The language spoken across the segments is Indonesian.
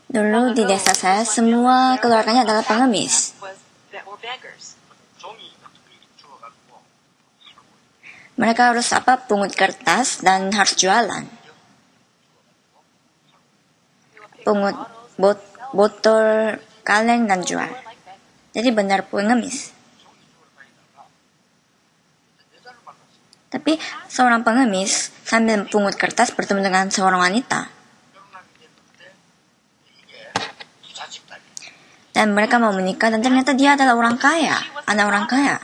Dulu di desa saya semua keluarganya adalah pengemis. Mereka harus pungut kertas dan harus jualan. Pungut botol kaleng dan jual. Jadi benar pengemis. Tapi seorang pengemis sambil pungut kertas bertemu dengan seorang wanita. Dan mereka mau menikah dan ternyata dia adalah orang kaya, anak orang kaya.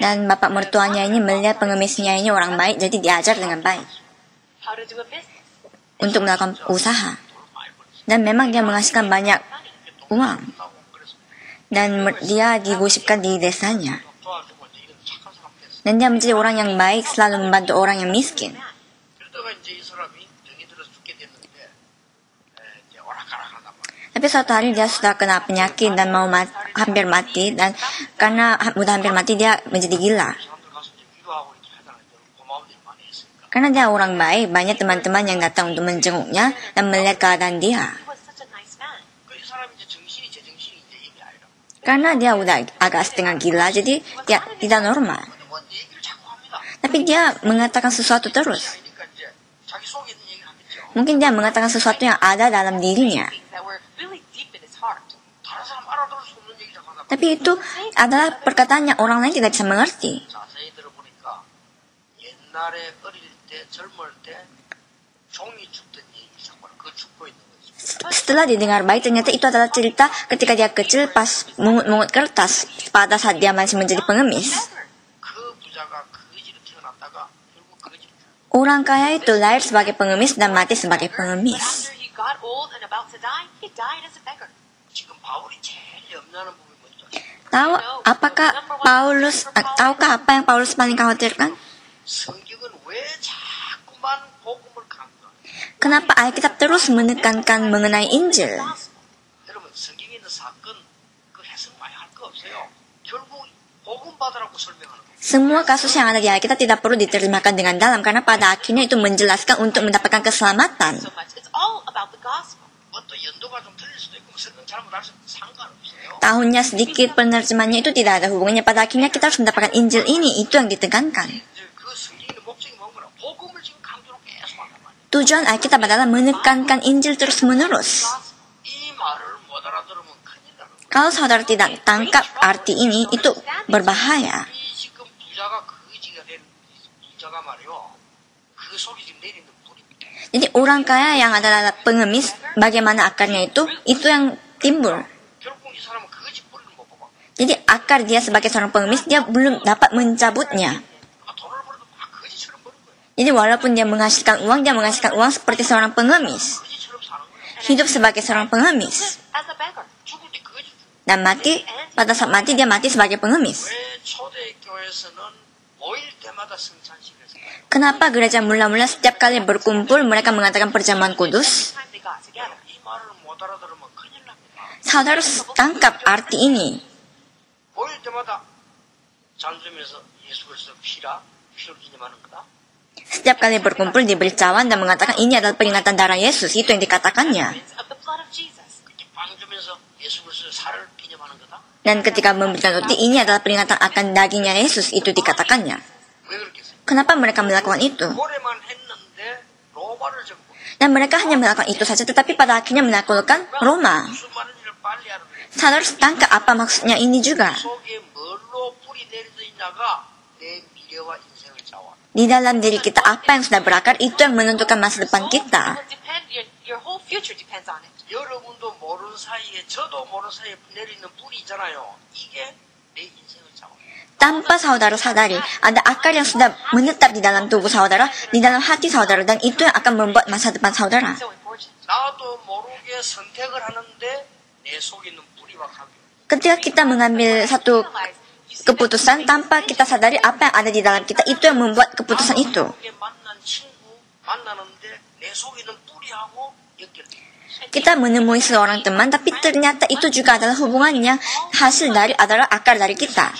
Dan bapak mertuanya ini melihat pengemisnya ini orang baik, jadi diajar dengan baik untuk melakukan usaha. Dan memang dia menghasilkan banyak uang. Dan dia digosipkan di desanya. Dan dia menjadi orang yang baik, selalu membantu orang yang miskin. Tapi suatu hari dia sudah kena penyakit dan mau hampir mati, dan karena mudah hampir mati dia menjadi gila. Karena dia orang baik, banyak teman-teman yang datang untuk menjenguknya dan melihat keadaan dia. Karena dia udah agak setengah gila, jadi dia tidak normal. Tapi dia mengatakan sesuatu terus. Mungkin dia mengatakan sesuatu yang ada dalam dirinya. Tapi itu adalah perkataan yang orang lain tidak bisa mengerti. Setelah didengar baik, ternyata itu adalah cerita ketika dia kecil pas mungut-mungut kertas pada saat dia masih menjadi pengemis. Orang kaya itu lahir sebagai pengemis dan mati sebagai pengemis. Tahukah apa yang Paulus paling khawatirkan? Kenapa Alkitab terus menekankan mengenai Injil? Semua kasus yang ada di Alkitab tidak perlu diterjemahkan dengan dalam, karena pada akhirnya itu menjelaskan untuk mendapatkan keselamatan. Tahunnya sedikit, penerjemahnya itu tidak ada hubungannya. Pada akhirnya kita harus mendapatkan Injil ini, itu yang ditekankan. Tujuan Alkitab adalah menekankan Injil terus-menerus. Kalau saudara tidak tangkap arti ini, itu berbahaya. Jadi orang kaya yang adalah pengemis, bagaimana akarnya itu yang timbul. Jadi akar dia sebagai seorang pengemis, dia belum dapat mencabutnya. Jadi walaupun dia menghasilkan uang seperti seorang pengemis. Hidup sebagai seorang pengemis. Dan mati, pada saat mati dia mati sebagai pengemis. Kenapa gereja mula-mula setiap kali berkumpul mereka mengatakan perjamuan kudus? Saudara harus tangkap arti ini. Setiap kali berkumpul diberi cawan dan mengatakan ini adalah peringatan darah Yesus, itu yang dikatakannya. Dan ketika memberikan roti, ini adalah peringatan akan dagingnya Yesus, itu dikatakannya. Kenapa mereka melakukan itu? Dan mereka hanya melakukan itu saja, tetapi pada akhirnya menaklukkan Roma. Saudara harus tangkap apa maksudnya ini juga. Di dalam diri kita, apa yang sudah berakar, itu yang menentukan masa depan kita. Tanpa saudara sadari, ada akar yang sudah menetap di dalam tubuh saudara, di dalam hati saudara, dan itu yang akan membuat masa depan saudara. Ketika kita mengambil satu keputusan tanpa kita sadari apa yang ada di dalam kita, itu yang membuat keputusan itu. Kita menemui seorang teman, tapi ternyata itu juga adalah hubungannya, hasil dari adalah akar dari kita.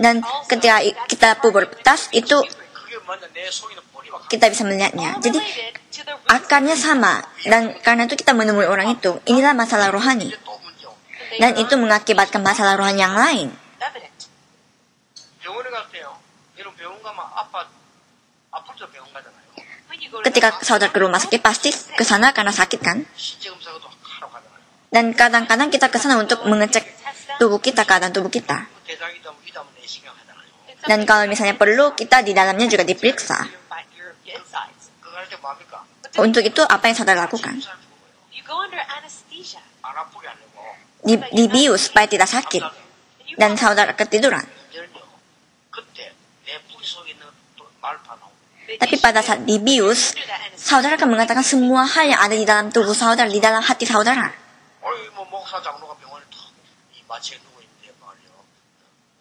Dan ketika kita pubertas itu 그게 먼저 내 속에는 뿌리가 kita bisa melihatnya. Jadi akarnya sama, dan karena itu kita menemui orang itu. Inilah masalah rohani, 또 문제고. dan itu mengakibatkan masalah rohani yang lain. 병원에 갈 때요. 여러분 병원 가면 아플 때 병원 가잖아요. Ketika saudara ke rumah sakit pasti ke sana karena sakit kan? 신체 검사도 하러 가잖아요. Dan kadang-kadang kita ke sana untuk mengecek tubuh kita, keadaan tubuh kita. 대장이다 위다 내시경 하잖아요. Dan kalau misalnya perlu, kita di dalamnya juga diperiksa. 그거 할 때 뭡니까? Untuk itu apa yang saudara lakukan? 안 아프게 하려고. Dibius supaya tidak sakit, dan saudara ketiduran. 인절요. 그때 내 뿌리 속에 있는 또 말파노. Tapi pada saat dibius, saudara akan mengatakan semua hal yang ada di dalam tubuh saudara, di dalam hati saudara. 어이 뭐 목사 장로가 병원에 탁이 마취해 누워 있는데 말이요.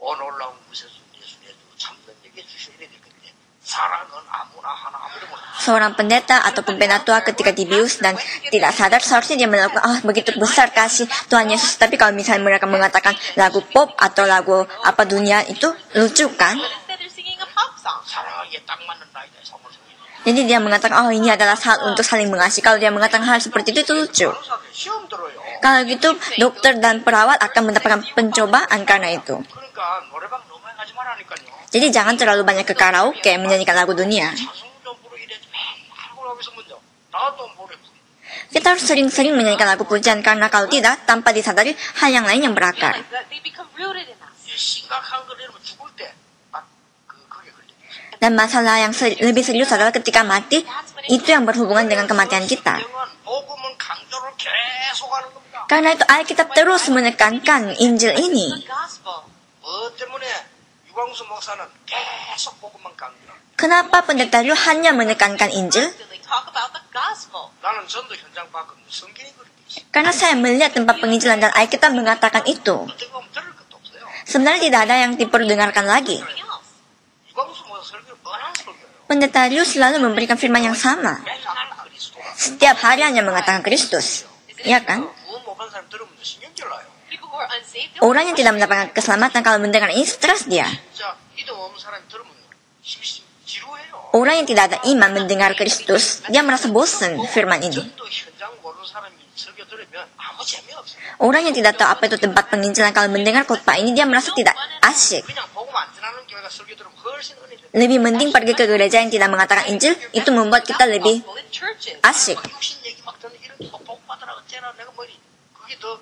놀라운 무쇠수 예수 참된 얘기해 주셔야 될 건데 사랑은 아무나 하나 아무도 몰라. Seorang pendeta ataupun penatua ketika dibius dan tidak sadar, seharusnya dia melakukan begitu besar kasih Tuhan Yesus. Tapi kalau misalnya mereka mengatakan lagu pop atau lagu apa dunia, itu lucu kan? 사랑하기에 딱 맞는 나이다 사무소. Jadi dia mengatakan, oh ini adalah saat untuk saling mengasihi. Kalau dia mengatakan hal seperti itu lucu. 시험 들어요. Kalau gitu, dokter dan perawat akan mendapatkan pencobaan karena itu. 그러니까 노래방 너무 많이 가지 말라니까요. Jadi jangan terlalu banyak ke karaoke menyanyikan lagu dunia. 찬송 좀 부르 이래지 맨날 하고 있으면 먼저 나도 노래 부르. Kita harus sering-sering menyanyikan lagu pujian, karena kalau tidak, tanpa disadari hal yang lain yang berakar. 심각한 걸 이러면 죽을 때 그게 걸려. Dan masalah yang lebih serius adalah ketika mati, itu yang berhubungan dengan kematian kita. 복음은 강조를 계속하는 겁니다. Karena itu Alkitab terus menekankan Injil ini. 뭐 때문에 유광수 목사는 계속 복음만 강조. Kenapa pendeta Liu hanya menekankan Injil? 나는 전도 현장 밖은 성경이 그렇게 있어. Karena saya melihat tempat penginjilan dan Alkitab mengatakan itu. 어떻게 보면 들을 것도 없어요. Sebenarnya tidak ada yang diperdengarkan lagi. 유광수 목사 설교는 뻔한 설교예요. Pendeta Liu selalu memberikan firman yang sama. 맨날 그리스도가. Setiap hari hanya mengatakan Kristus. Iya kan? 구원 못 받은 사람 들으면 신경질 나요. Orang yang tidak mendapatkan keselamatan kalau mendengar ini stres dia. 진짜 믿음 없는 사람이 들으면 지루해요. Orang yang tidak ada iman mendengar Kristus, dia merasa bosan firman ini. 전도 현장 모르는 사람이 설교 들으면 아무 재미없어요. Orang yang tidak tahu apa itu tempat penginjilan kalau mendengar khotbah ini, dia merasa tidak asyik. 그냥 복음 안 전하는 교회가 설교 들으면 훨씬 은혜돼요. Lebih mending pergi ke gereja yang tidak mengatakan Injil, itu membuat kita lebih asyik. 육신 얘기 막 듣는 이런 복 받으라 어째나 내가 뭐니 그게 더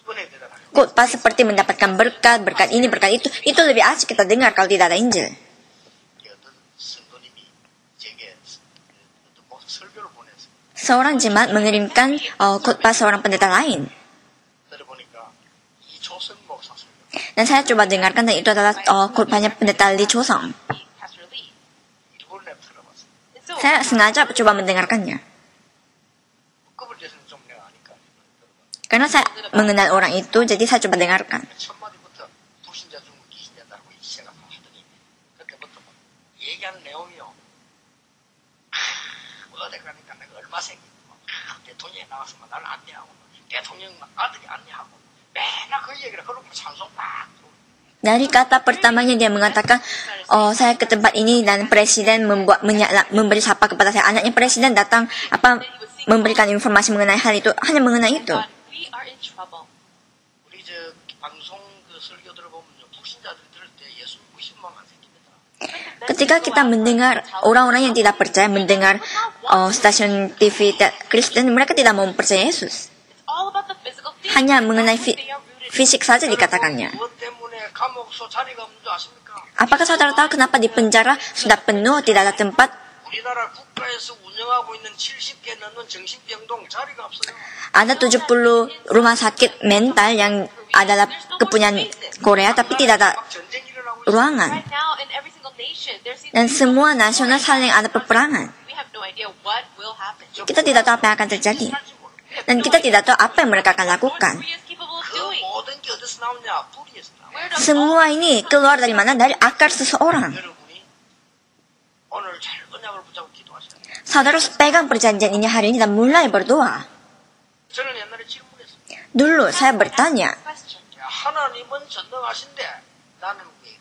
은혜되잖아요. Khotbah seperti mendapatkan berkat, berkat ini, berkat itu lebih asyik kita dengar kalau tidak ada Injil. 어떤 성도님이 제게 어떤 목사 설교를 보냈어요. Seorang jemaat mengirimkan khotbah seorang pendeta lain. 들어보니까 이초선 목사 설교. Dan saya coba dengarkan, dan itu adalah khotbahnya pendeta Lee Chosong. 일본 랩 들어봤어요. Saya sengaja coba mendengarkannya. 급을 대해서는 좀 내가 아니까. Karena saya mengenal orang itu, jadi saya coba dengarkan. 첫 마디부터 불신자 중국 귀신된다고 시작을 하더니 그때부터 뭐 얘기하는 내용이요. 어디 가니까 내가 얼마 생기고 대통령이 나왔으면 나는 안내하고 대통령 아들이 안내하고 맨날 그 얘기를 그러고 찬송 막 Dari kata pertamanya dia mengatakan, saya ke tempat ini dan presiden memberi sapa kepada saya. Anaknya presiden datang memberikan informasi mengenai hal itu, hanya mengenai itu. 우리 저 방송 그 설교 들어보면요 불신자들이 들을 때 예수 의심만 생깁니다. Ketika kita mendengar orang-orang yang tidak percaya mendengar stasiun TV Kristen, mereka tidak mau percaya Yesus. Hanya mengenai fisik saja dikatakannya. 무엇 때문에 감옥소 자리가 없는 줄 아십니까? Apakah saudara tahu kenapa di penjara sudah penuh, tidak ada tempat? 우리나라 국가에서 운영하고 있는 70개 넘는 정신병동 자리가 없어요. Ada 70 rumah sakit mental yang adalah kepunyaan Korea, tapi tidak ada 막 전쟁 일어나고 있어요. ruangan. Dan semua nasional saling ada peperangan. Kita tidak tahu apa yang akan terjadi. Dan kita tidak tahu apa yang mereka akan lakukan. 그 모든 게 어디서 나오냐? 불의에서 나와요. Semua ini keluar dari mana? Dari akar seseorang. 여러분이 오늘 잘 언약을 붙잡고 기도하셔야 돼요. Saudara harus pegang perjanjian ini hari ini dan mulai berdoa. 저는 옛날에 질문했어요. Dulu saya bertanya, 하나님은 전능하신데 나는 왜?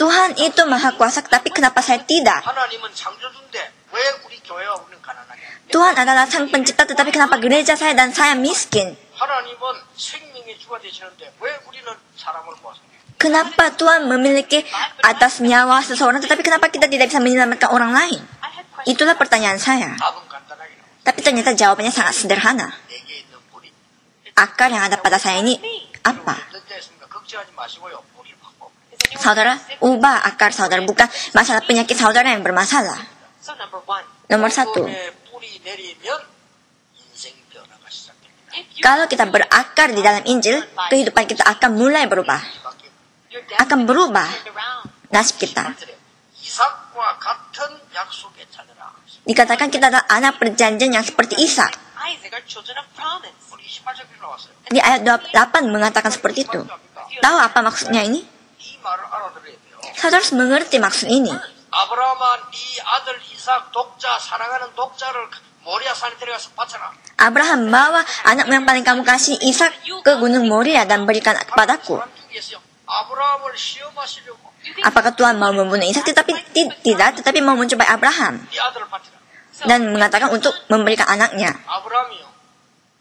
Tuhan itu maha kuasa, tapi kenapa saya tidak? 하나님은 창조주인데 왜 우리 교회와 우리는 가난하냐? Tuhan adalah sang pencipta, tetapi kenapa gereja saya dan saya miskin? 하나님은 생명의 주가 되시는데 왜 우리는 사람을 모아서? Kenapa Tuhan memiliki atas nyawa seseorang, tetapi kenapa kita tidak bisa menyelamatkan orang lain? Itulah pertanyaan saya. 답은 간단하게 나와요. Tapi ternyata jawabannya sangat sederhana. 내게 있는 뿌리. Akar yang ada pada saya ini apa? 어떻게 했습니까? 걱정하지 마시고요. 뿌리를 바꿔. Saudara, ubah akar saudara, bukan masalah penyakit saudara yang bermasalah. So number one, Nomor satu, 복음의 뿌리 내리면 인생 변화가 시작됩니다. if you kalau kita berakar di dalam Injil, kehidupan kita akan mulai berubah. your Akan berubah turned around, nasib kita. 이삭과 같은 약속의 자녀라. Dikatakan kita adalah anak perjanjian yang seperti Ishak. Isaac are children of promise. 우리 28절 나왔어요. Di ayat 8 mengatakan seperti itu. Tahu apa maksudnya ini? 이 말을 알아들어야 돼요. Saudara harus mengerti maksud ini. 아브라함아 네 아들 이삭 독자 사랑하는 독자를 모리아 산에 데려가서 바쳐라. Abraham, bawa anakmu yang paling kamu kasih, Ishak, ke gunung Moria dan berikan kepadaku. 사람 중에서요. 아브라함을 시험하시려고 Apakah Tuhan mau membunuh Ishak? Tetapi mau mencobai Abraham. 네 아들을 바쳐라. Dan mengatakan untuk memberikan anaknya. 아브라함이요.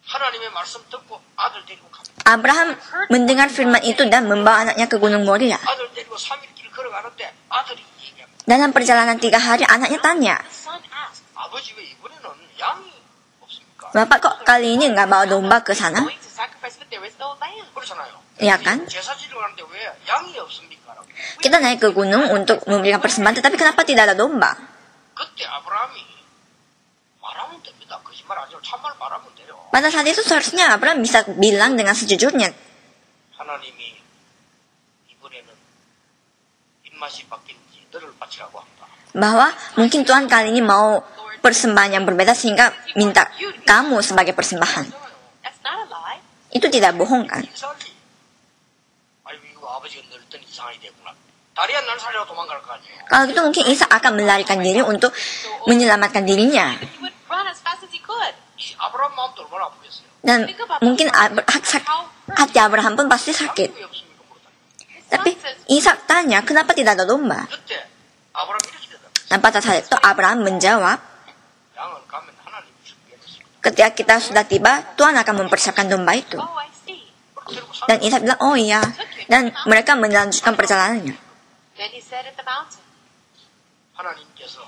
하나님의 말씀 듣고 아들 데리고 갑니다. Abraham mendengar firman itu dan membawa anaknya ke gunung Moria. 아들 데리고 3일 길 걸어가는데 아들이 얘기합니다. Dalam perjalanan 3 hari, anaknya tanya, The son asked, 아버지 왜 이번에는 양이 없습니까? Bapak kok kali ini nggak bawa domba ke sana? going to sacrifice, but there is no lamb. 그렇잖아요. Ya kan? 제사 지러 가는데 왜 양이 없습니까? 라고. Kita naik ke gunung untuk memberikan persembahan, tetapi kenapa tidak ada domba? 그때 아브라함이 말하면 됩니다. 거짓말 아니고 참말 말하면 돼요. Pada saat itu seharusnya Abraham bisa bilang dengan sejujurnya, 하나님이 이번에는 입맛이 바뀐지 너를 바치라고 합니다. bahwa mungkin Tuhan kali ini mau persembahan yang berbeda sehingga minta kamu sebagai persembahan. That's not a lie. Itu tidak bohong kan? 이상하지? 아이고 이거 아버지가 늙더니 이상하게 됐구나. 다리 안 날 살려고 도망갈 거 아니에요. Kalau gitu mungkin Ishak akan melarikan diri untuk menyelamatkan dirinya. He would run as fast as he could. 이 아브라함 마음도 얼마나 아프겠어요. Dan mungkin hati Abraham pun pasti sakit. 왜 없습니까? 그러다. His son Tapi says, Ishak tanya, kenapa tidak ada domba? 그때 아브라함 이렇게 대답해요. Dan pada saat itu Abraham menjawab, 양은 가면 하나님 준비해놨습니다. ketika kita sudah tiba, Tuhan akan mempersiapkan domba itu. oh, I see. 그리고 Dan Ishak bilang, oh iya. Dan mereka melanjutkan perjalanannya. Then he said at the mountain, 하나님께서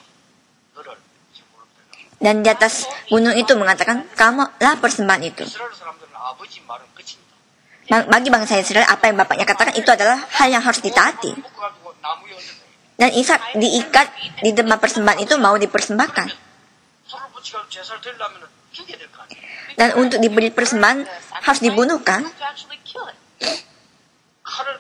너를 지구로 데려. Dan di atas gunung itu mengatakan, kamulah persembahan itu. 이스라엘 사람들은 아버지 말은 끝입니다. Bagi bangsa Israel, apa yang bapaknya katakan itu adalah hal yang harus ditaati. 묶어가지고 나무에 얹어요. Dan Ishak diikat di tempat persembahan itu mau dipersembahkan. 손을 붙여가지고 제사를 드리려면 죽여야 될 거 아니에요. Dan untuk diberi persembahan harus dibunuhkan. to actually kill it. 칼을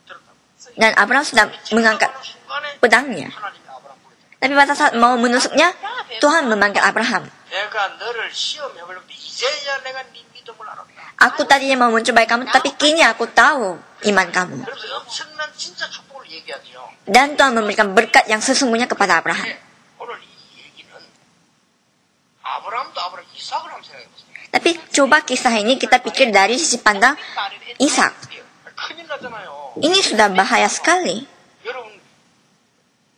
들었다고. Dan Abraham sudah mengangkat 하는 순간에 pedangnya. 하나님이 아브라함 부르죠. Tapi pada saat mau menusuknya, Tuhan memanggil Abraham. 내가 너를 시험해보려고 이제야 내가 네 믿음을 알았다. Aku tadinya mau mencobai kamu, tapi kini aku tahu iman kamu. 그래서 엄청난 진짜 축복을 얘기하죠. Dan Tuhan memberikan berkat yang sesungguhnya kepada Abraham. 오늘 이 얘기는 아브라함도 아브라함 이삭을 한번 생각해보세요. Tapi coba kisah ini kita pikir dari sisi pandang Ishak. 큰일 나잖아요. Ini sudah bahaya sekali. 여러분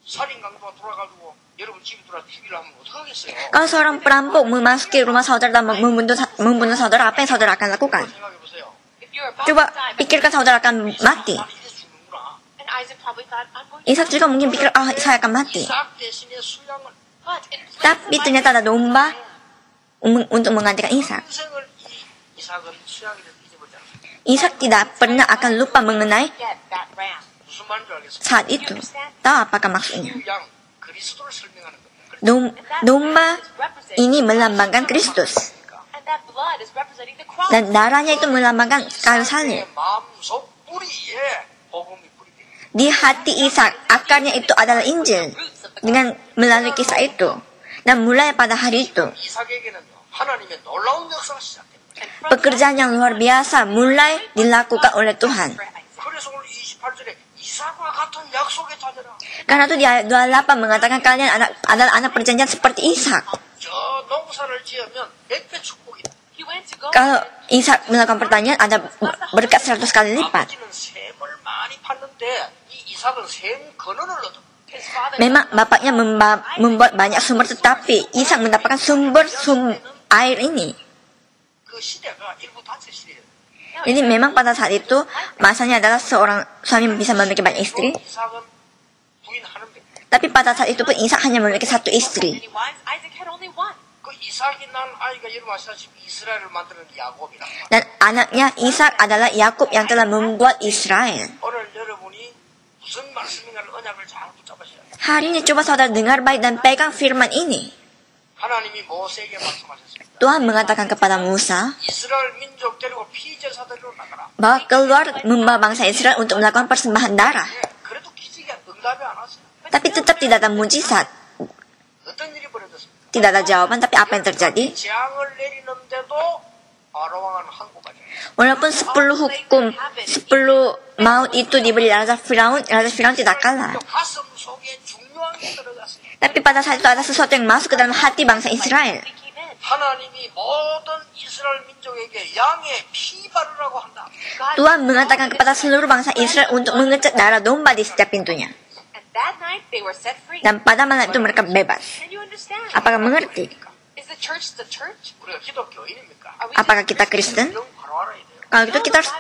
살인 강도가 돌아가지고 여러분 집에 들어와 죽이려 하면 어떡하겠어요? Kalau seorang perampok memasuki rumah saudara dan membunuh saudara, apa yang saudara akan lakukan? 생각해보세요. If you're about Coba to die, pikirkan saudara akan mati. 난 이제 죽는구나. and Isaac probably thought, I'm going to Ishak juga mungkin pikir, saya akan mati. 이삭 대신에 수양을 But in place Tapi of ternyata ada domba untuk menggantikan Ishak. 평생을 이삭은 수양이 잊어버리지 않았어요. Ishak tidak pernah akan lupa mengenai get that ram. 무슨 말인지 알겠어요? saat itu. Tahu apakah maksudnya? 수양 그리스도를 설명하는 겁니다. Domba ini melambangkan Kristus. And that blood is representing the cross. Dan darahnya itu melambangkan kayu salib. 마음속 뿌리에 복음이 뿌리돼. Di hati Ishak, akarnya itu adalah Injil. Dengan melalui kisah itu. Dan mulai pada hari itu, 이삭에게는요 하나님의 놀라운 역사가 시작됩니다. And from pekerjaan yang luar biasa mulai dilakukan oleh Tuhan. 그래서 오늘 28절에 이삭과 같은 약속의 자녀라. Karena itu di ayat 28 mengatakan kalian adalah anak perjanjian seperti Ishak. 저 농사를 지으면 100배 축복이다. he went to go Kalau Ishak melakukan pertanian, ada berkat 100 kali lipat. 아버지는 셈을 많이 팠는데 이 이삭은 샘 근원을 얻어. His father Memang bapaknya membuat banyak sumber, tetapi Ishak mendapatkan sumber air ini. 그 시대가 일부 다체 시대예요. Jadi memang pada saat itu masanya adalah seorang suami bisa memiliki banyak istri. 이삭은 부인 하는 배. Tapi pada saat itu pun Ishak hanya memiliki satu istri. many wives. Isaac had only one. 그 이삭이 난 아이가 여러분 아시다시피 이스라엘을 만드는 야곱이라. Dan anaknya Ishak adalah Yakub yang telah membuat Israel. 오늘 여러분이 무슨 말씀인가를 언약을 잘 붙잡으셔야 돼요. Hari ini coba saudara dengar baik dan pegang firman ini. 하나님이 모세에게 말씀하셨습니다. Tuhan mengatakan kepada Musa 이스라엘 민족 데리고 피제사들로 나가라. bahwa keluar membawa bangsa Israel untuk melakukan persembahan darah. 예, 그래도 기적이 응답이 안 왔어요. Tapi tetap tidak ada mujizat. 어떤 일이 벌어졌습니까? Tidak ada jawaban, tapi apa yang terjadi? 재앙을 내리는데도 바로왕은 항복하죠. Walaupun 10 hukum, 10 maut itu diberi Raja Firaun tidak kalah. 가슴 속에 중요한 게 들어갔습니다. Tapi pada saat itu ada sesuatu yang masuk ke dalam hati bangsa Israel. He came in. 하나님이 모든 이스라엘 민족에게 양의 피 바르라고 한다. God, Tuhan mengatakan kepada seluruh bangsa Israel untuk mengecek darah domba di setiap pintunya. and that night they were set free. Dan pada malam itu mereka bebas. Can you understand? Apakah mengerti? Is the church the church? 우리가 기독교인입니까? Are we Apakah kita Kristen? 이런 바로 알아야 돼요. Kalau gitu kita harus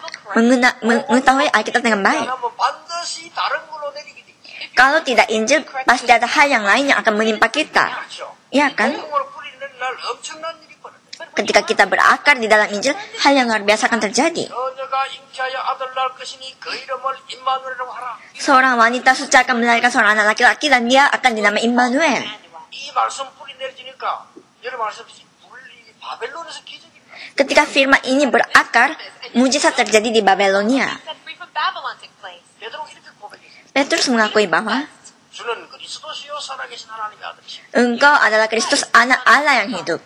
mengetahui Alkitab dengan baik. 왜냐하면 반드시 다른 걸로 내리게 돼 있어요. Kalau tidak Injil, pasti ada hal yang lain yang akan menimpa kita. 그렇죠. Iya kan? 복음을 뿌리는 날 엄청난 일이 벌어져요. Ketika kita berakar di dalam Injil, hal yang luar biasa akan terjadi. 너녀가 잉태하여 아들 낳을 것이니 그 이름을 임마누엘이라고 하라. Seorang wanita suci akan melahirkan seorang anak laki-laki dan dia akan dinamai Immanuel. 이 말씀 뿌리 내려지니까 여러분 말씀하신 분리 바벨론에서 기적입니다. Ketika firman ini berakar, mujizat terjadi di Babelonia. set free from Babylon took place? 베드로 이렇게 고백했어요. Petrus mengakui bahwa 주는 그리스도시요 살아계신 하나님의 아들이시오. engkau adalah Kristus, anak Allah yang hidup.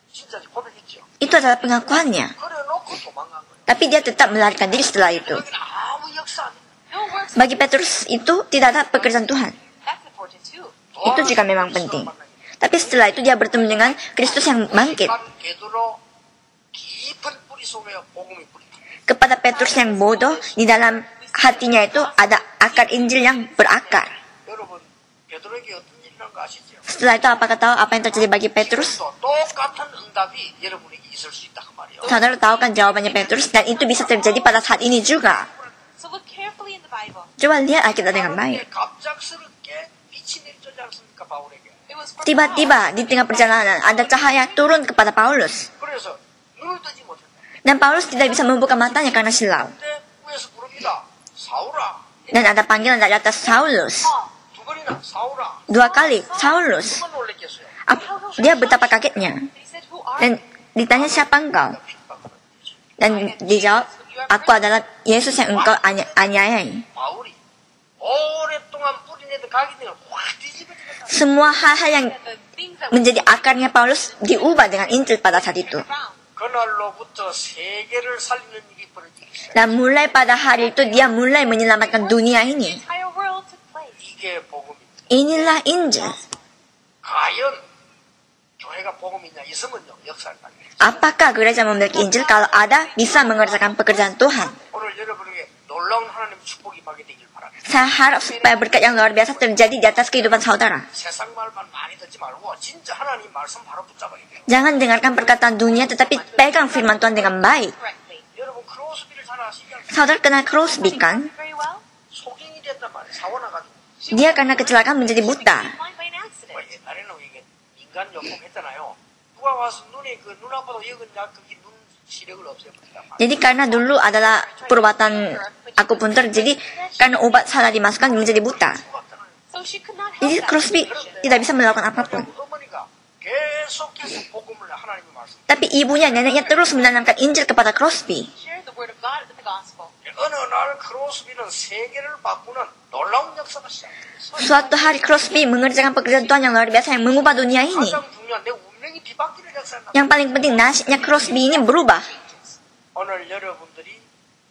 진짜 고백했죠. Itu adalah pengakuannya. 그래놓고 도망간 거예요. Tapi dia tetap melarikan diri setelah itu. 여기는 아무 역사 안 돼요. No works. Bagi Petrus itu tidak ada pekerjaan Tuhan. That's important too. Itu juga memang penting. Tapi setelah itu dia bertemu dengan Kristus yang bangkit. 베드로 깊은 뿌리 속에 복음이 뿌리다. Kepada Petrus yang bodoh, di dalam hatinya itu ada akar Injil yang berakar. 여러분 베드로에게 어떤 일이란 거 아시죠? Setelah itu apakah tahu apa yang terjadi bagi Petrus? 또 똑같은 응답이 여러분에게 있을 수 있다 그 말이에요. Saudara tahu kan jawabannya Petrus, dan itu bisa terjadi pada saat ini juga. So look carefully in the Bible. Coba lihat Alkitab dengan baik. 갑작스럽게 빛이 내리지 않습니까 바울에게? It was for Tiba-tiba di tengah perjalanan ada cahaya turun kepada Paulus. 그래서 눈을 뜨지 못했다. Dan Paulus tidak bisa membuka matanya karena silau. 근데 위에서 부릅니다. 사울아. Dan ada panggilan dari atas, Saulus. 두 번이나 사울아. 2 kali, Saulus. 누가 놀랬겠어요? Dia betapa kagetnya. He said, "Who are Dan ditanya siapa engkau? 핍박을 했죠. Dan dijawab, aku adalah Yesus yang engkau aniayai. 바울이 오랫동안 뿌리내던 각인을 확 뒤집어지겠다. Semua hal-hal yang the things that menjadi akarnya Paulus diubah dengan Injil pada saat itu. we found?" 그날로부터 세계를 살리는 일이 벌어지기 시작했어요. Dan mulai pada hari itu dia mulai menyelamatkan dunia The ini. entire world took place. 이게 복음입니다. Inilah Injil. 과연 교회가 복음 있냐 있으면요 역사를 발휘해요. Apakah gereja memiliki Injil? Kalau ada, bisa mengerjakan pekerjaan Tuhan. 오늘 여러분에게 놀라운 하나님의 축복이 임하게 되길 바랍니다. Saya harap supaya berkat yang luar biasa terjadi di atas kehidupan saudara. 세상 말만 많이 듣지 말고 진짜 하나님 말씀 바로 붙잡아야 돼요. Jangan dengarkan perkataan dunia, tetapi pegang firman Tuhan dengan baik. Correctly. 여러분 크로스비를 잘 아시죠? Saudara kenal Crosby kan? Very well. 속인이 됐단 말이에요. 사고 나가지고. Dia karena kecelakaan menjadi buta. Blind by an accident. 옛날에는 이게 인간 요법 했잖아요. 누가 와서 눈에 그 눈 아파도 여기 그게 눈 시력을 없애버린단 말이에요. Jadi karena dulu adalah perubatan akupuntur, jadi karena obat salah dimasukkan menjadi buta. 죽었잖아요. So she could not help Jadi that. Crosby tidak bisa melakukan apapun. 어머니가 계속해서 복음을 하나님의 말씀. Tapi ibunya, neneknya terus menanamkan Injil kepada Crosby. Share the word of God with the gospel. 어느 날 크로스비는 세계를 바꾸는 놀라운 역사가 시작됐어요. Suatu hari Crosby mengerjakan pekerjaan Tuhan yang luar biasa yang mengubah dunia ini. 가장 중요한 내 운명이 뒤바뀌는 역사가 Yang paling penting, nasibnya Crosby ini berubah. 오늘 여러분들이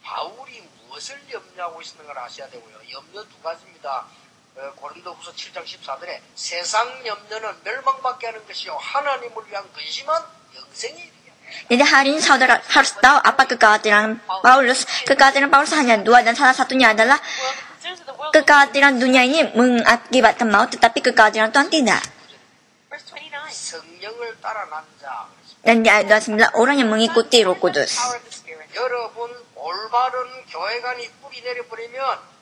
바울이 무엇을 염려하고 있는 걸 아셔야 되고요. 염려 두 가지입니다. 고린도후서 7장 14절에 세상 염려는 멸망받게 하는 것이요 하나님을 위한 근심은 영생이 이르게. Jadi hari ini saudara harus tahu apa kekhawatiran Paulus. Kekhawatiran Paulus hanya dua, dan salah satunya adalah Well, the concerns of the world. kekhawatiran dunia ini mengakibatkan maut, tetapi kekhawatiran Tuhan tidak. Verse 29. 성령을 따라난 자. Dan di ayat 29, orang yang mengikuti Roh Kudus. Power of the Spirit. 여러분 올바른 교회관이 뿌리 내려버리면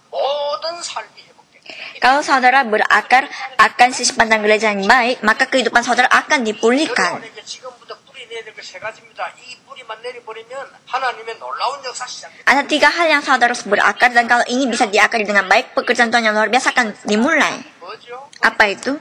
모든 삶이 회복됩니다. Kalau saudara berakar akan sisi pandang gereja yang baik, maka kehidupan saudara akan dipulihkan. 여러분에게 지금부터 뿌리 내야 될 것 세 가지입니다. 이 뿌리만 내려버리면 하나님의 놀라운 역사 시작됩니다. Ada 3 hal yang saudara harus berakar, dan kalau ini bisa diakari dengan baik, pekerjaan Tuhan yang luar biasa akan dimulai. 뭐죠? Apa itu?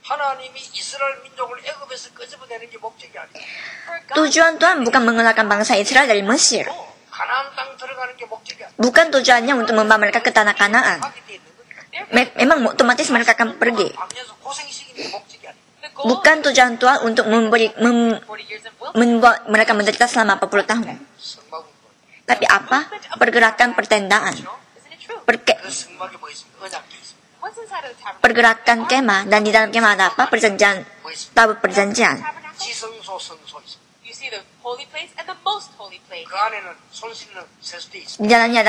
하나님이 이스라엘 민족을 애굽에서 끄집어내는 게 목적이 아니에요. For God, Tujuan Tuhan bukan mengeluarkan bangsa Israel dari Mesir. 가나안 땅 들어가는 게 목적이 아니에요. Bukan tujuannya untuk membawa mereka ke tanah Kanaan. 하게 돼 있는 거니까. Memang otomatis mereka akan pergi. 방에서 고생시키는 게 목적이 아니에요. the goal Bukan tujuan Tuhan untuk 40 years in wilderness. membuat mereka menderita selama 40 tahun. 성막은 뭐예요? Tapi apa? Pergerakan pertendaan. Isn't it true? 그 성막에 뭐 있습니까? 언약궤 있습니다. What's inside of the tabernacle? Pergerakan kemah, dan di dalam kemah ada apa? Perjanjian, 뭐 있습니까? tabut perjanjian. Tabernacle? 지성소 성소 있습니다. You see the holy place and the most holy place. 그 안에는 손 씻는 세수대 있습니다. Di dalamnya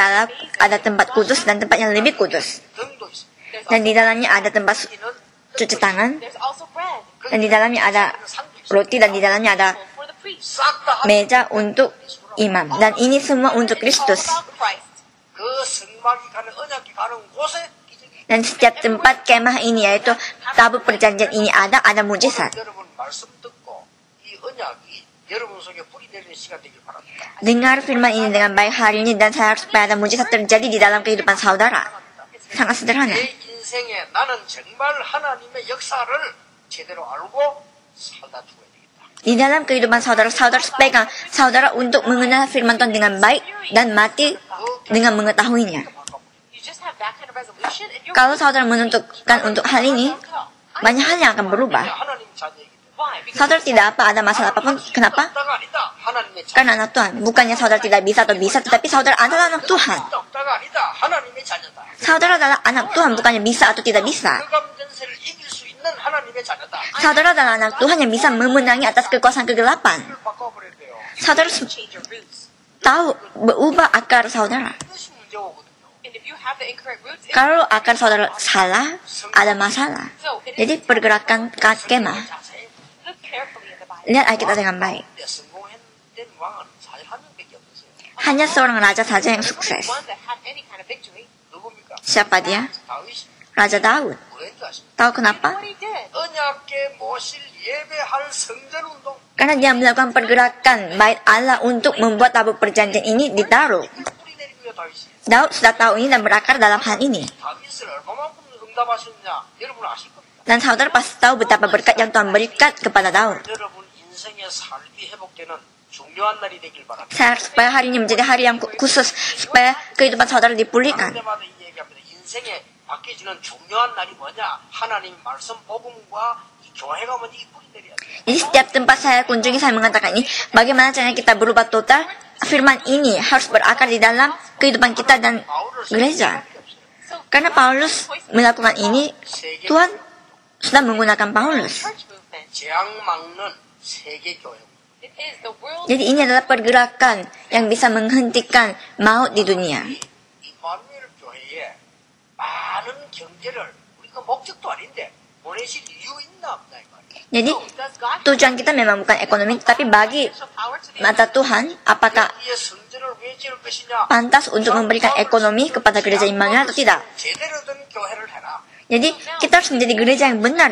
ada tempat kudus dan tempat yang lebih kudus. 등도 있습니다. There's Dan di also, dalamnya ada tempat 여기는 cuci tangan. there's also bread. Dan di dalamnya ada 상도 있습니다. roti, dan di dalamnya ada For the priest. 싹다 meja untuk imam. Dan ini semua untuk It's all Kristus. about Christ. 그 성막이 가는 언약궤 가는 곳에 기적이 Dan setiap tempat kemah ini, yaitu tabut perjanjian ini ada mujizat. 여러분 말씀 듣고 이 언약이 여러분 속에 뿌리 내리는 시간 되길 바랍니다. Dengar firman ini dengan baik hari ini, dan saya harus supaya ada mujizat terjadi di dalam kehidupan saudara. Sangat sederhana. 내 인생에 나는 정말 하나님의 역사를 제대로 알고 살다 죽어야 되겠다. Di dalam kehidupan saudara, saudara harus pegang saudara untuk mengenal firman Tuhan dengan baik dan mati dengan mengetahuinya. You just have that kind of resolution and you're Kalau saudara menentukan untuk hal ini, banyak hal yang akan berubah. 하나님 자녀이기 때문에 why? Because Saudara tidak apa ada masalah apapun. Kenapa? 없다가 아니다. 하나님의 자녀. Karena anak Tuhan. Bukannya saudara tidak bisa atau bisa, tetapi saudara adalah anak Tuhan. 없다가 아니다. 하나님의 자녀다. Saudara adalah anak Tuhan, bukannya bisa atau tidak bisa. 흑암전세를 이길 수 있는 하나님의 자녀다. Saudara adalah anak Tuhan yang bisa memenangi atas kekuasaan kegelapan. 이걸 바꿔버려야 돼요. Saudara harus change your roots. tahu, berubah akar saudara. 이것이 문제거든요. And if you have the incorrect roots, Kalau akar saudara salah, ada masalah. Jadi pergerakan kemah. 자세히 look carefully in the Bible. Lihat Alkitab dengan baik. 근데 성공된 왕은 사실 한 명밖에 없었어요. Hanya seorang raja saja yang sukses. One that had any kind of victory. 누굽니까? Siapa dia? 다윗입니다. Raja Daud. 왜인지 아십니까? Tahu kenapa? What he did. 언약궤 모실 예배할 성전운동. Karena dia melakukan pergerakan bait Allah untuk membuat tabut perjanjian ini ditaruh. 뿌리 내린 거예요, 다윗이. Daud sudah tahu ini dan berakar dalam hal ini. 다윗을 얼마만큼 응답하셨냐? 여러분 아실 겁니다. Dan saudara pasti tahu betapa berkat yang Tuhan berikan kepada Daud. 여러분 인생의 삶이 회복되는 중요한 날이 되길 바랍니다. Saya harap supaya hari ini menjadi hari yang khusus, supaya kehidupan saudara dipulihkan. 때마다 이 얘기합니다. 인생에 바뀌어지는 중요한 날이 뭐냐? 하나님 말씀 복음과 이 교회가 먼저 이 뿌리 내려야 돼요. Jadi setiap tempat saya kunjungi, saya mengatakan ini, bagaimana caranya kita berubah total. Firman ini harus berakar di dalam kehidupan kita dan gereja. So Karena Paulus melakukan ini, Tuhan sudah menggunakan Paulus. church movement, 재앙 막는 세계 교회. it is the world. Jadi ini adalah pergerakan yang bisa menghentikan maut di dunia. 이마누엘 교회에 많은 경제를 우리가 목적도 아닌데 보내실 이유 있나 없나 이 말이에요. Jadi Does God tujuan kita memang bukan ekonomi, tapi bagi have power to do mata Tuhan, apakah 여기에 성전을 왜 지을 것이냐? pantas untuk memberikan ekonomi kepada gereja Immanuel atau tidak? 제대로 된 교회를 해라. Jadi kita harus menjadi gereja yang benar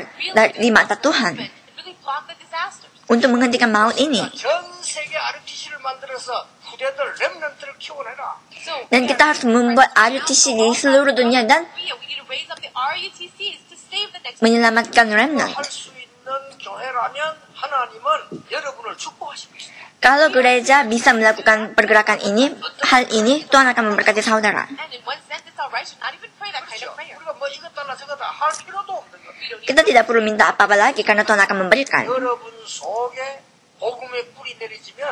di mata Tuhan and really block the disasters? untuk menghentikan maut ini. 전 세계 RTC를 만들어서 후대들 렘넌트를 키워내라. So Dan kita harus membuat RUTC di seluruh dunia dan we need to raise up the RUTCs to save the next. menyelamatkan remnant. 할 수 있는 교회라면 하나님은 여러분을 축복하십니다. Kalau gereja bisa melakukan pergerakan ini, hal ini, Tuhan akan memberkati saudara. And in one sense, it's alright to not even pray that kind 그렇죠? of prayer. 우리가 뭐 이것 달라 저것 달라 할 필요도 없는 거예요. Kita tidak perlu minta apa-apa lagi karena Tuhan akan memberikan. 여러분 속에 복음의 뿌리 내리지면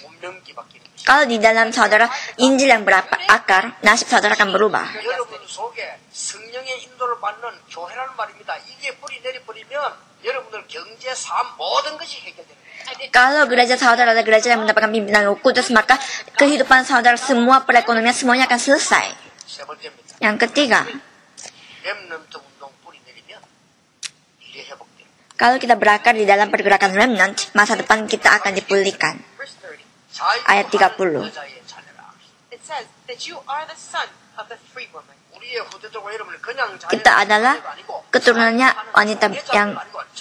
운명기 바뀌는 거죠. Kalau di dalam saudara Injil yang berakar, nasib saudara akan berubah. 여러분 속에 성령의 인도를 받는 교회라는 말입니다. 이게 뿌리 내려버리면 여러분들 경제, 삶 모든 것이 해결되는 거예요. Kalau gereja saudara adalah gereja yang mendapatkan pimpinan Roh Kudus, maka kehidupan saudara semua perekonomian semuanya akan selesai. 세 번째입니다. Yang ketiga, 렘넌트 운동 뿌리 내리면 미래 회복돼요. kalau kita berakar di dalam pergerakan remnant, masa depan kita akan dipulihkan. Verse 30. Ayat 30. 여자의 자녀라. It says that you are the son of the free woman. 우리의 후대들과 여러분은 그냥 Kita adalah keturunannya wanita yang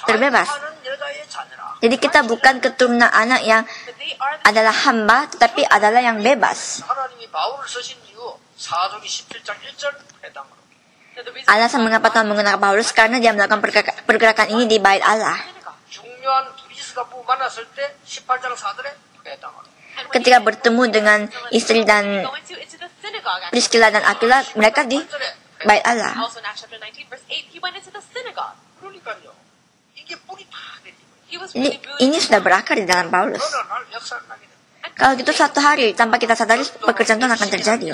terbebas. 여자의 자녀라. Jadi kita bukan keturunan anak yang But they are the adalah hamba, tetapi adalah yang bebas. 하나님이 바울을 쓰신 이유 사도기 17장 1절 해당으로. so the reason Alasan mengapa Tuhan menggunakan Paulus karena dia melakukan pergerakan ini di bait Allah. 중요한 두리스가 부부 만났을 때 18장 4절에 해당으로. Ketika bertemu dengan istri dan going to into the synagogue. Actually. Priscilla dan Aquila, mereka di bait Allah. Also in Acts chapter 19, verse 8, he went into the synagogue. 그러니까요. 이게 뿌리 다 내리고 He was Ini, really rooted. ini sudah berakar di dalam Paulus. 어느 날 역사를 나게 됩니다. Kalau gitu suatu hari tanpa kita sadari pekerjaan Tuhan akan terjadi.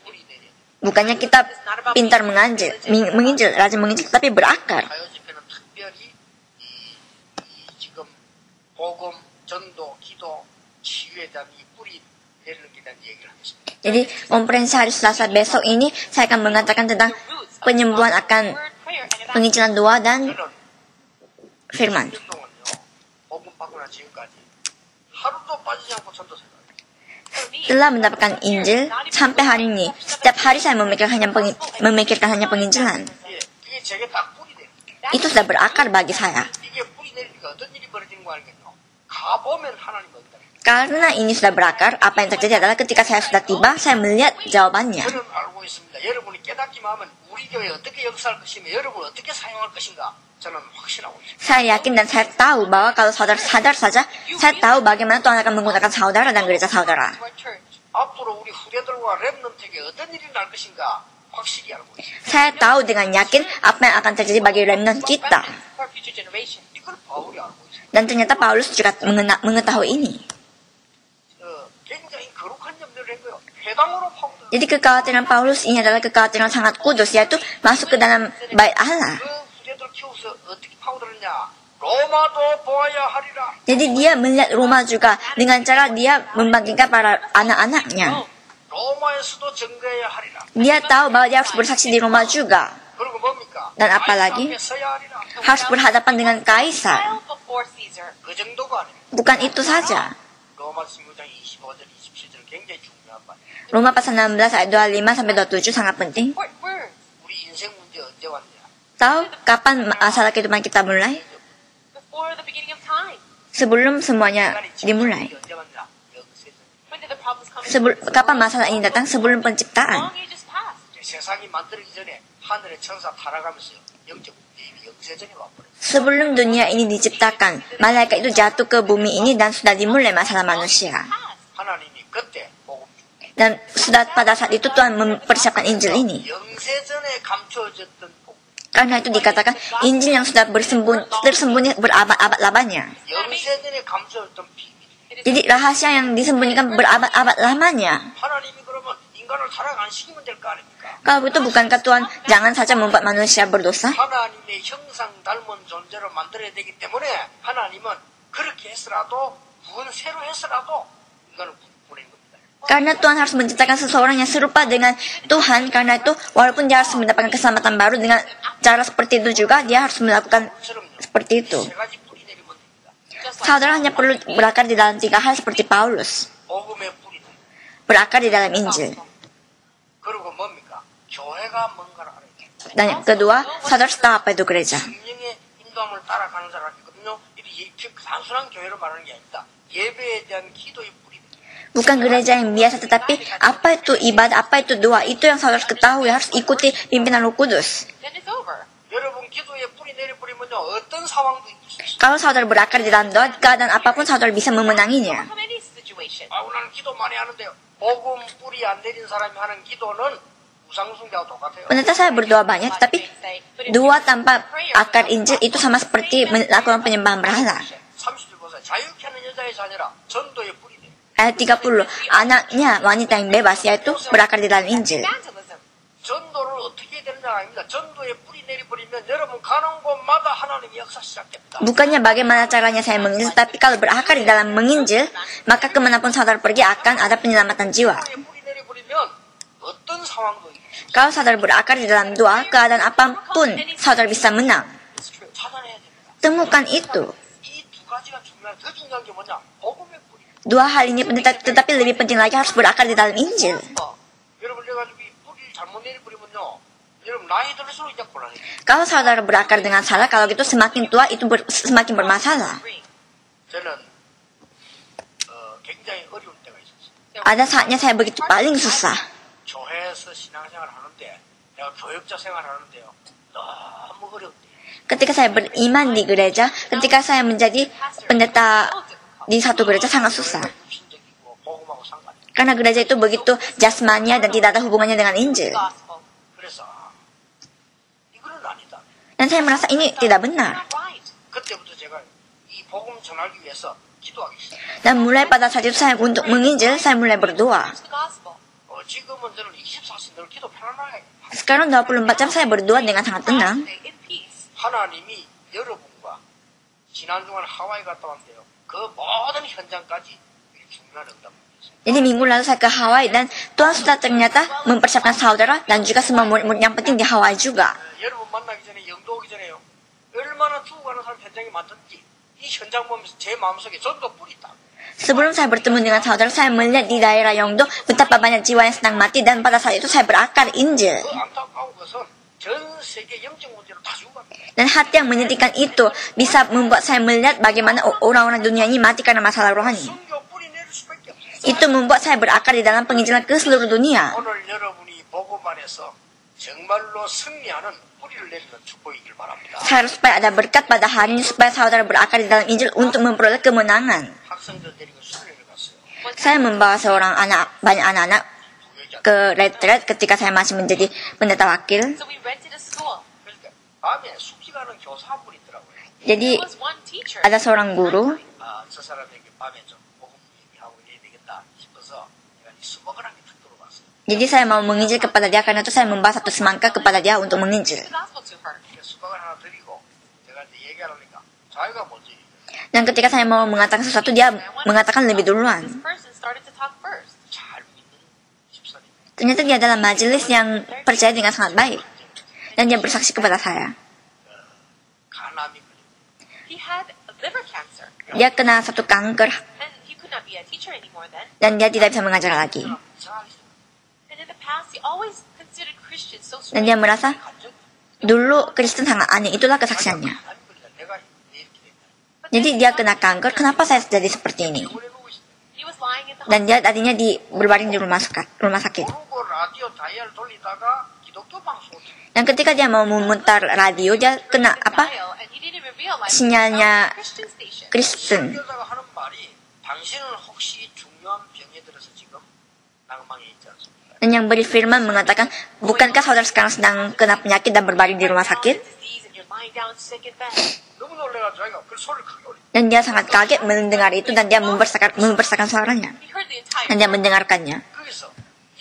뿌리 내려. Bukannya kita pintar menginjil, rajin menginjil, tapi berakar. 가요 집회는 특별히 이 지금 복음, 전도, 기도, 치유에 대한 이 뿌리 내리는 게 대한 얘기를 하겠습니다. Jadi konferensi hari Selasa besok ini saya akan mengatakan tentang penyembuhan akan Word, prayer, and penginjilan doa dan 저는 firman. 운동은요, 복음 받고 난 지금까지 하루도 빠지지 않고 전도 생활. Setelah mendapatkan Injil sampai hari ini, setiap hari saya memikirkan hanya penginjilan. 예, 이게 제게 딱 뿌리 내려. Itu sudah berakar bagi saya. 이게 뿌리 내리니까 어떤 일이 벌어지는 거 알겠죠? 가보면 하나님 어디다. Karena ini sudah berakar, apa yang terjadi adalah ketika saya sudah tiba, saya melihat jawabannya. 저는 알고 있습니다. 여러분이 깨닫기만 하면 우리 교회 어떻게 역사할 것이며 여러분 어떻게 사용할 것인가 저는 확신하고 있습니다. Saya yakin dan saya tahu bahwa kalau saudara sadar saja, saya tahu bagaimana Tuhan akan menggunakan saudara dan gereja saudara. to our church. 앞으로 우리 후대들과 렘넌트에게 어떤 일이 날 것인가 확실히 알고 있습니다. Saya tahu dengan yakin apa yang akan terjadi bagi remnant kita. For future generation. 이걸 바울이 알고 있습니다. Dan ternyata Paulus juga mengetahui ini. 굉장히 거룩한 염려를 한 거예요. 회당으로 파고들어. Jadi kekhawatiran Paulus ini adalah kekhawatiran sangat kudus, yaitu masuk ke dalam bait Allah. 그 후대들 키워서 어떻게 파고들었냐? 로마도 보아야 하리라. Jadi dia melihat Roma juga dengan cara dia membangkitkan para anak-anaknya. 로마에서도 증거해야 하리라. Dia tahu bahwa dia harus bersaksi di Roma juga. 그리고 뭡니까? Dan apa lagi? 앞에 서야 하리라. Harus berhadapan dengan kaisar. Trial before Caesar. 그 정도가 아니에요. Bukan itu saja. 로마 16장 25절 27절 굉장히 중요한 말이에요. Roma pasal 16 ayat 25 sampai 27 sangat penting. Important words. 우리 인생 문제 언제 왔냐? Tahu kapan masalah kehidupan kita mulai? Before the beginning of time. Sebelum semuanya dimulai. 언제 왔냐? 영세전. When did the problems come? Kapan masalah ini datang? Sebelum penciptaan. Long ages past. 세상이 만들어지기 전에 하늘의 천사 타락하면서 영적 영세전이 와버렸어요. Sebelum dunia ini diciptakan, malaikat itu jatuh ke bumi ini dan sudah dimulai masalah manusia. 하나님이 그때 복음 Dan sudah pada saat itu Tuhan mempersiapkan Injil ini. 영세전에 감춰졌던 복음. Karena itu dikatakan Injil yang sudah tersembunyi berabad-abad lamanya. 영세전에 감춰졌던 비밀. Jadi rahasia yang disembunyikan berabad-abad lamanya. 하나님이 그러면 인간을 타락 안 시키면 될 거 아닙니까? Kalau itu bukankah Tuhan jangan saja membuat manusia berdosa? 하나님의 형상 닮은 존재로 만들어야 되기 때문에 하나님은 그렇게 했으라도 구원 새로 했으라도 인간을 보낸 겁니다. Karena Tuhan harus menciptakan seseorang yang serupa dengan Tuhan. Karena itu walaupun dia harus mendapatkan keselamatan baru dengan cara seperti itu juga, dia harus melakukan seperti itu. 세 가지 뿌리 내리면 됩니다. Saudara hanya perlu berakar di dalam 3 hal seperti Paulus. 복음의 뿌리 Berakar di dalam Injil. 그리고 뭡니까? 교회가 뭔가를 알아야 돼. Dan yang kedua, saudara harus tahu apa itu gereja. 성령의 인도함을 따라가는 사람이거든요. 이 단순한 교회로 말하는 게 아니다. 예배에 대한 기도의 뿌리. Bukan gereja yang biasa, tetapi apa itu ibadah, apa itu doa, itu yang saudara harus ketahui, harus ikuti pimpinan Roh Kudus. Then it's over. 여러분 기도에 뿌리 내려버리면요 어떤 상황도 이길 수 있어요. Kalau saudara berakar di dalam doa, keadaan apapun saudara bisa memenanginya. Overcome any situation. 나는 기도 많이 하는데요. 복음 뿌리 안 내린 사람이 하는 기도는 우상숭배하고 똑같아요. Ternyata saya berdoa banyak, tetapi doa tanpa akar Injil itu sama seperti melakukan penyembahan berhala. 30절 보세요. 자유케 하는 여자의 자녀라 전도에 뿌리 내려. Ayat 30, anaknya wanita yang bebas, yaitu berakar di dalam Injil. Evangelism. 전도를 어떻게 해야 되느냐 아닙니다. 전도에 뿌리 내려버리면 여러분 가는 곳마다 하나님의 역사 시작됩니다. Bukannya bagaimana caranya saya menginjil, tapi kalau berakar di dalam menginjil, maka kemanapun saudara pergi akan ada penyelamatan jiwa. 뿌리 내려버리면 어떤 상황도 Kalau saudara berakar di dalam doa, keadaan apapun saudara bisa menang. 찾아내야 됩니다. Temukan itu. 이 두 가지가 더 중요한 게 뭐냐? 복음의 뿌리. Dua hal ini penting, tetapi lebih penting lagi harus berakar di dalam Injil. 여러분 내가지고 이 뿌리를 잘못 내려버리면요, 여러분 나이 들수록 이제 곤란해요. Kalau saudara berakar dengan salah, kalau gitu semakin tua itu semakin bermasalah. 저는 굉장히 어려운 때가 있었어요. Ada saatnya saya begitu paling susah. 교회에서 신앙생활 하는데 내가 교역자 생활하는데요, 너무 어렵대요. Ketika saya beriman di gereja, ketika saya menjadi pendeta di satu gereja sangat susah. 육신적이고 복음하고 상관이. Karena gereja itu begitu jasmania dan tidak ada hubungannya dengan Injil. 그래서 이거는 아니다. Dan saya merasa ini tidak benar. 그때부터 제가 이 복음 전하기 위해서 기도하기 시작했어요. Dan mulai pada saat itu saya untuk menginjil, saya mulai berdoa. 지금은 저는 24시간 늘 기도 편안하게. Sekarang 24 jam saya berdoa dengan sangat tenang. 하나님이 여러분과 지난 주간 하와이 갔다 왔는데요. 그 모든 현장까지 중요한 응답입니다. Jadi minggu lalu saya ke Hawaii dan Tuhan sudah ternyata mempersiapkan saudara dan juga semua murid-murid yang penting di Hawaii juga. 여러분 만나기 전에 영도 오기 전에요. 얼마나 죽어가는 사람 현장이 많던지 이 현장 보면서 제 마음속에 전도 뿌리 있다. Sebelum saya bertemu dengan saudara, saya melihat di daerah Yongdo betapa banyak jiwa yang sedang mati dan pada saat itu saya berakar Injil. 그 안타까운 것은 전 세계 영적 문제로 다 죽어갑니다. Dan hati yang menyedihkan itu bisa membuat saya melihat bagaimana orang-orang dunia ini mati karena masalah rohani. 성교 뿌리 내릴 수밖에 없어요. Itu membuat saya berakar di dalam penginjilan ke seluruh dunia. 오늘 여러분이 복음 안에서 정말로 승리하는 뿌리를 내리는 축복이길 바랍니다. Saya harap supaya ada berkat pada hari ini supaya saudara berakar di dalam Injil untuk memperoleh kemenangan. 학생들 데리고 수련회를 갔어요. Saya membawa banyak anak-anak ke retret ketika saya masih menjadi pendeta wakil. So we rented a school. 그러니까 밤에 숙직하는 교사 한 분 있더라고요. Jadi There was one teacher. ada seorang guru. 저 사람에게 밤에 좀 복음 얘기하고 이래야 되겠다 싶어서 제가 이 수목을 한게 탁 들어봤어요. Jadi saya mau menginjil kepada dia karena itu saya membawa satu semangka kepada dia untuk menginjil. The gospel to her. 수박을 하나 드리고 제가 이제 얘기하려니까 자기가 먼저 얘기해요. Dan ketika saya mau mengatakan sesuatu, dia mengatakan lebih duluan. This person started to talk first. 잘 믿는 집사님. Ternyata dia adalah majelis yang percaya dengan sangat baik. Dan dia bersaksi kepada saya. 간암이 걸린 He had liver cancer, Dia kena satu kanker and he could not be a teacher anymore then. dan dia tidak bisa mengajar lagi. 이상하게 And in the past, he always considered Christians so Dan strange. dia merasa 감정 dulu Kristen sangat aneh. Itulah kesaksiannya. 간암이 걸리다 내가 왜 이렇게 됐냐. Jadi dia kena kanker. Kenapa saya jadi seperti ini? 병원에 누워 있어요. He was lying in the Dan dia tadinya berbaring di rumah sakit. 모르고 라디오 다이얼 돌리다가 기독교 방송 Dan ketika dia mau memutar radio, dia kena dial, and he didn't even realize sinyalnya it was a Christian station. Kristen. 설교자가 하는 말이 당신은 혹시 중요한 병에 들어서 지금 낭망에 있지 않습니까? Dan yang beri firman mengatakan, bukankah saudara sekarang sedang kena penyakit dan berbaring di rumah sakit? Disease, and you're lying down sick in bed. 너무 놀래가지고 자기가 그 소리를 크게 올려. Dan dia sangat kaget mendengar itu dan dia membesarkan suaranya. He heard the entire Dan dia mendengarkannya. 거기서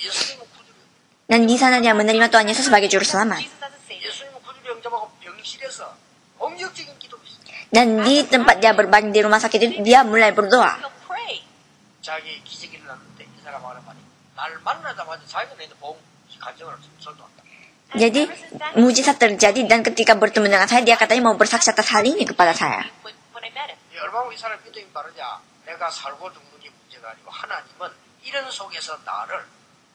예수님은 구주를 Dan di sana dia menerima Tuhan Yesus sebagai juru selamat. Jesus as a savior. 예수님은 구주를 영접하고 병실에서 공격적인 기도를 했어요. Dan di tempat dia berbaring di rumah sakit itu, dia mulai berdoa. He'll pray. 자기 기적이 일어났는데 이 사람 하는 말이 날 만나자마자 자기가 내는 보험 간증을 전도한다. Jadi mujizat terjadi dan ketika bertemu dengan saya, dia katanya mau bersaksi atas hal ini kepada saya. When I met him. 얼마나 이 사람 믿음이 바르냐. 내가 살고 죽는 게 문제가 아니고 하나님은 이런 속에서 나를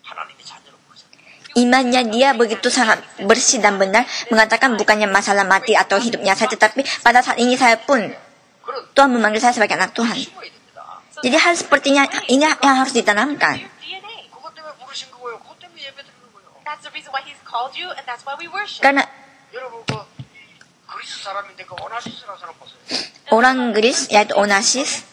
하나님의 자녀로 부르셨다. Imannya dia begitu sangat bersih dan benar, mengatakan bukannya masalah mati atau hidupnya saya, tetapi pada saat ini saya pun, 그런 Tuhan memanggil saya sebagai anak Tuhan. 심어야 됩니다. Jadi hal sepertinya ini yang harus ditanamkan. Your DNA. 그것 때문에 부르신 거고요. 그것 때문에 예배 드리는 거예요. That's the reason why he's called you, and that's why we worship. Karena 여러분 그리스 사람인데 그 오나시스라는 사람 보세요. orang Greece, yaitu Onassis,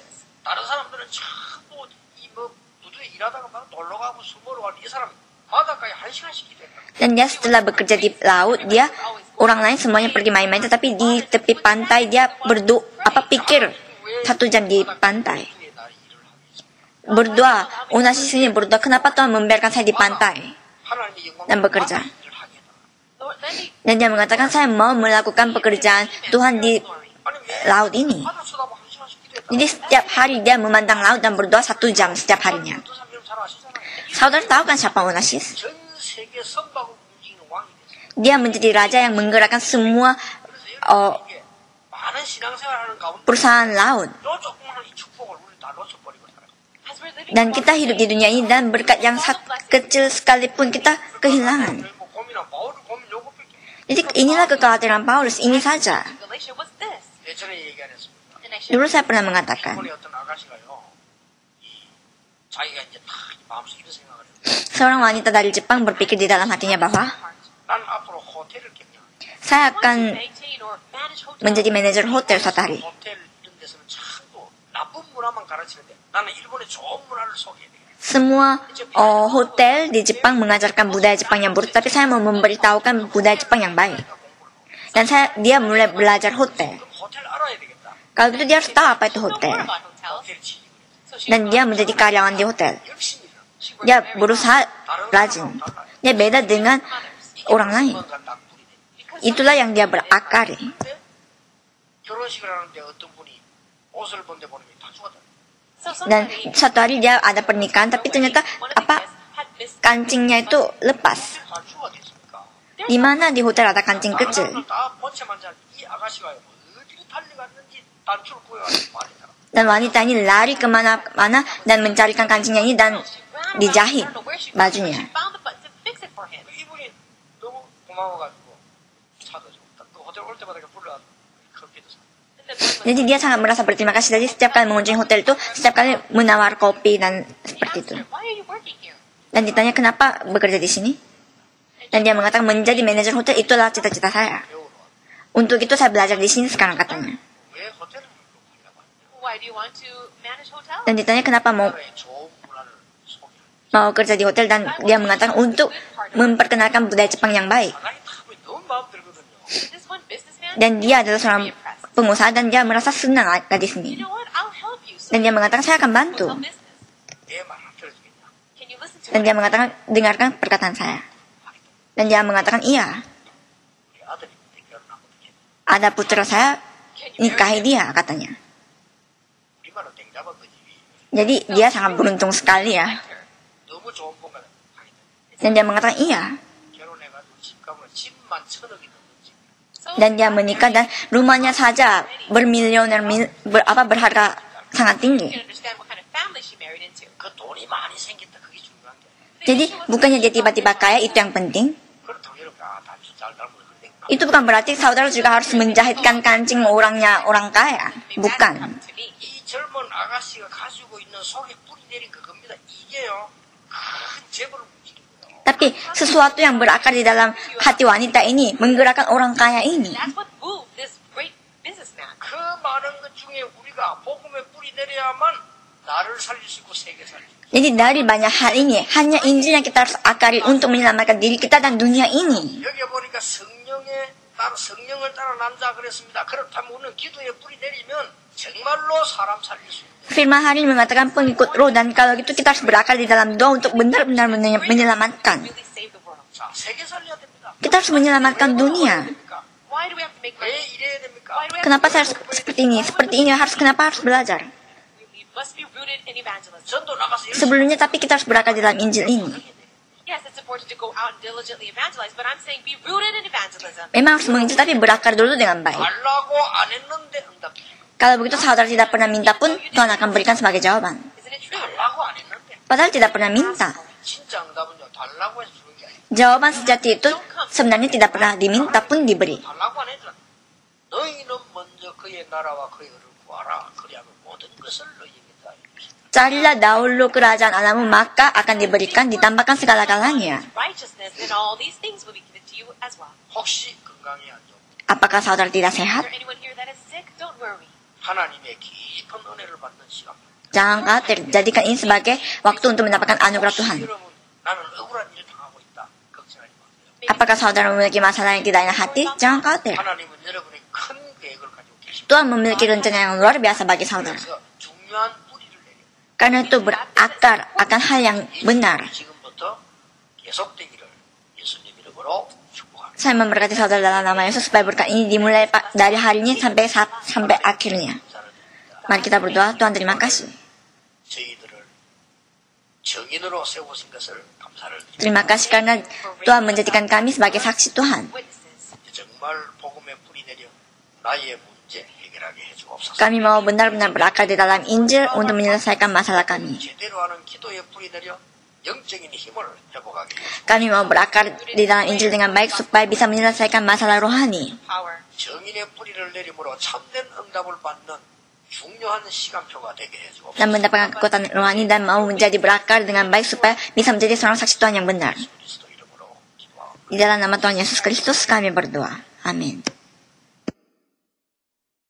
다른 사람들은 전부 이뭐 부두에 일하다가 막 놀러 가고 술 먹으러 가는 이 사람 바닷가에 1시간씩 기도했다. dan dia setelah bekerja di laut, dia orang lain semuanya pergi main-main, tetapi di tepi pantai dia pikir 1 jam di pantai. 부두에 날 일을 하고 있습니다. Berdoa, Onassis ini berdoa, kenapa Tuhan membiarkan saya di pantai 하나님의 영광 dan bekerja? 일을 하게 해달라. Lord, Dan dia mengatakan, saya mau melakukan pekerjaan Tuhan di 아니 왜 laut ini. 바다 쳐다보고 한 시간씩 기도했다. Jadi setiap hari dia memandang laut dan berdoa 1 jam setiap harinya. 어떤 사람 잘 아시잖아요. Saudara tahu kan siapa Onasius? 전 세계 선박을 움직이는 왕이 됐어요. Dia menjadi raja yang menggerakkan semua 그래서 이게 많은 신앙생활하는 가운데 perusahaan laut. 요 조그마한 이 축복을 우리 다 놓쳐버리고 살아요. Dan kita hidup di dunia ini dan berkat yang kecil sekalipun kita kehilangan. 뭐 고민한 바울의 고민 요것밖에. Jadi inilah kekhawatiran Paulus, ini saja. Galatia was this. 예전에 얘기 안 했습니다. And I shared Dulu saya pernah mengatakan, 일본의 어떤 아가씨가요, 이 자기가 이제 다 마음속에 이런 생각을 해요. seorang wanita dari Jepang berpikir di dalam hatinya bahwa 난 앞으로 호텔을 경영. saya akan maintain or manage hotels. menjadi manajer hotel suatu hari. 호텔 이런 데서는 참고 나쁜 문화만 가르치는데 나는 일본의 좋은 문화를 소개해야 돼. Semua hotel di Jepang mengajarkan budaya Jepang yang buruk, tapi saya mau memberitahukan budaya Jepang yang baik. Dan dia mulai belajar hotel. 그럼 호텔 알아야 되겠다. Kalau gitu dia harus tahu apa itu Know more hotel. about hotels. 호텔 지휘. So she Dan dia menjadi karyawan di hotel. 열심히 일어. Dia berusaha rajin. Dia beda dengan orang lain. Itulah yang dia berakar. 결혼식을 하는데 어떤 분이 옷을 본데 보니 다 죽었다. So Dan somebody suatu hari dia ada pernikahan, tapi ternyata had missed kancingnya itu lepas. 다 죽었겠습니까? Di mana di hotel ada kancing kecil. 다 본체만 잘이 아가씨가 어디로 달려갔는지 단추를 구해가지고 말이다. Dan wanita ini lari kemana-mana dan mencarikan kancingnya ini dan dijahit bajunya. found the button to fix it for him. 이분이 너무 고마워가지고 차도 줬다. 또 호텔 올 때마다 불러 커피도 사. And the man was Jadi dia sangat merasa berterima kasih. Jadi setiap kali mengunjungi hotel itu, setiap kali menawar kopi dan seperti itu. asked her, why are you working here? Dan ditanya kenapa bekerja di sini. Dan dia mengatakan menjadi manajer hotel itulah cita-cita saya. 배우러. Untuk itu saya belajar di sini sekarang katanya. 왜 호텔을 하려고 하냐? Why do you want to manage hotels? Dan ditanya kenapa mau 나라의 좋은 문화를 소개하는. kerja di hotel, dan dia mengatakan untuk memperkenalkan budaya Jepang yang baik. 사장이 다 너무 마음 들거든요. This one businessman? Dan dia adalah seorang pengusaha dan dia merasa senang ada di You sini. know what? I'll help you. So Dan dia mengatakan saya akan bantu. a business. 내 말을 들어주겠냐? Can you listen to Dan me? dia mengatakan dengarkan perkataan saya. Dan dia mengatakan iya. 우리 아들이 그때 결혼하면 어떻게 해? Ada putra saya, Can you nikahi dia katanya. 우리말로 땡잡아 그 집이 Jadi dia sangat beruntung sekali ya. 너무 좋은 공간에 가겠다. Dan dia mengatakan iya. 결혼해가지고 집값은 10만 천억이 넘는 집. So Dan dia menikah dan rumahnya saja berharga sangat you tinggi. can understand what kind of family she married into. 그 돈이 많이 생겼다. 그게 중요한 게. Jadi bukannya dia tiba-tiba kaya itu yang penting. 그렇다고 이렇게 단추 잘 달고 그런데 Itu bukan berarti saudara juga harus menjahitkan kancing orang kaya. Bukan. To me. 이 젊은 아가씨가 가지고 있는 속에 뿌리 내린 그겁니다. 이게요. 큰 재벌을 움직입니다. Tapi sesuatu yang berakar di dalam hati wanita ini menggerakkan orang kaya ini. That's what moved this great businessman. 그 많은 것 중에 우리가 복음에 뿌리 내려야만 나를 살릴 수 있고 세계 살릴 수 있고. Jadi dari banyak hal ini, hanya Injil yang kita harus akari untuk menyelamatkan diri kita dan dunia ini. 여기 보니까 성령을 따라 남자 그랬습니다. 그렇다면 우리는 기도에 뿌리 내리면 정말로 사람 살릴 수 있는. Firman hari ini mengatakan pengikut roh, dan kalau gitu kita harus berakar di dalam doa untuk benar-benar menyelamatkan. Really save the world. 자, 세계 살려야 됩니다. Kita harus menyelamatkan dunia. Why do we have to make 왜 money? 이래야 됩니까? Why do we have Kenapa saya harus seperti ini? Seperti ini kenapa harus belajar? We must be rooted in evangelism. 전도 나가서 열심히 Sebelumnya tapi kita harus berakar di dalam Injil ini. Yes, it's important to go out and diligently evangelize, but I'm saying be rooted in evangelism. Memang harus menginjil tapi berakar dulu dengan baik. 달라고 안 했는데 응답. Kalau begitu saudara tidak pernah minta pun Tuhan akan berikan sebagai jawaban. Isn't it true? 달라고 안 했는데 Padahal tidak pernah minta. 진짜 응답은요. 달라고 해서 주는 게 아니에요. Jawaban sejati itu sebenarnya tidak pernah diminta pun diberi. 달라고 안 했잖아. 너희는 먼저 그의 나라와 그의 의를 구하라. 그리하면 모든 것을 너희에게 다 주시리라. Carilah dahulu kerajaan Allahmu, maka akan diberikan, ditambahkan segala-galanya. Righteousness, and all these things will be given to you as well. 혹시 건강이 안 좋고 Apakah saudara tidak Is sehat? there anyone here that is sick? Don't worry. 하나님의 깊은 은혜를 받는 시간. Jangan khawatir, jadikan ini sebagai waktu untuk mendapatkan anugerah Tuhan. 여러분, 나는 억울한 일을 당하고 있다. 걱정하지 마세요. Apakah saudara memiliki masalah yang tidak enak hati? Jangan khawatir. 하나님은 여러분의 큰 계획을 가지고 계십니다. Tuhan memiliki rencana yang luar biasa bagi saudara. 그래서 중요한 뿌리를 내려. Karena itu berakar akan hal yang benar. 지금부터 계속되기를 예수님 이름으로 축복합니다. Saya memberkati saudara dalam nama Yesus supaya berkat ini dimulai dari hari ini sampai akhirnya. Mari kita berdoa. Tuhan, terima kasih. Terima kasih karena Tuhan menjadikan kami sebagai saksi Tuhan. Kami mau benar-benar berakar di dalam Injil untuk menyelesaikan masalah kami. Kami mau berakar di dalam Injil dengan baik supaya bisa menyelesaikan masalah rohani. Dan mendapatkan kekuatan rohani dan mau menjadi berakar dengan baik supaya bisa menjadi seorang saksi Tuhan yang benar. Di dalam nama Tuhan Yesus Kristus kami berdoa. Amin.